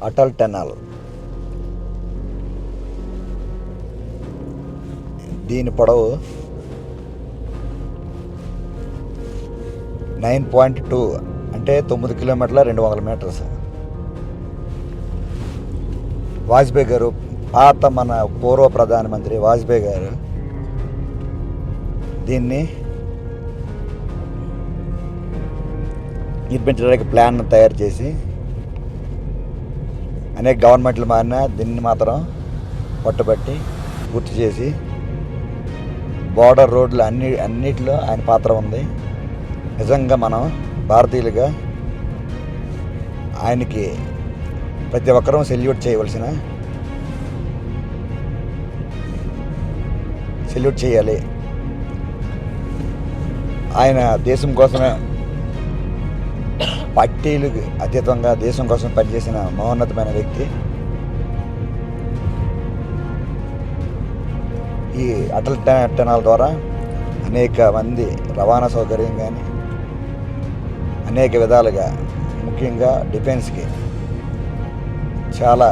Atal tunnel. దీని పొడవు 9.2 అంటే 9 కిలోమీటర్ల 200 మీటర్స్. వాజ్పేయి గారు, పాత మన పూర్వ ప్రధానమంత్రి వాజ్పేయి గారు దీన్ని నిర్మించడానికి ప్లాన్ తయారు చేసి అనేక గవర్నమెంట్లు మారినా దీన్ని మాత్రం పట్టుబట్టి పూర్తి చేసి బోర్డర్ రోడ్లు అన్నిటిలో ఆయన పాత్ర ఉంది. నిజంగా మనం భారతీయులుగా ఆయనకి ప్రతి ఒక్కరూ సెల్యూట్ చేయాలి. ఆయన దేశం కోసమే, పార్టీలకు అతీతంగా దేశం కోసం పనిచేసిన మహోన్నతమైన వ్యక్తి. ఈ అటల్ టనల్ ద్వారా అనేక మంది రవాణా సౌకర్యం కానీ అనేక విధాలుగా, ముఖ్యంగా డిఫెన్స్కి చాలా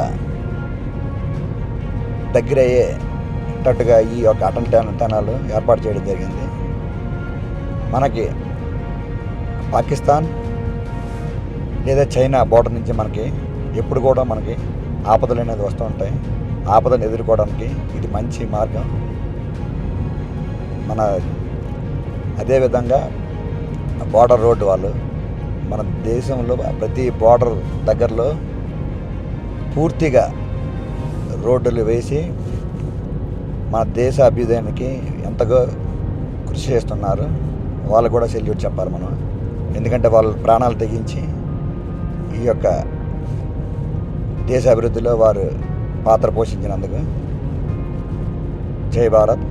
దగ్గర అయ్యేటట్టుగా ఈ యొక్క అటల్ టనల్ ఏర్పాటు చేయడం జరిగింది. మనకి పాకిస్తాన్ లేదా చైనా బోర్డర్ నుంచి మనకి ఎప్పుడు కూడా మనకి ఆపదలు అనేది వస్తూ ఉంటాయి. ఆపదను ఎదుర్కోవడానికి ఇది మంచి మార్గం. మన అదేవిధంగా బోర్డర్ రోడ్డు వాళ్ళు మన దేశంలో ప్రతి బోర్డర్ దగ్గరలో పూర్తిగా రోడ్డులు వేసి మన దేశ అభ్యుదయానికి ఎంతగా కృషి చేస్తున్నారు. వాళ్ళు కూడా సెల్యూట్ చెప్పాలి మనం. ఎందుకంటే వాళ్ళు ప్రాణాలు తెగించి ఈ యొక్క దేశ అభివృద్ధిలో వారు పాత్ర పోషించినందుకు. జై భారత్.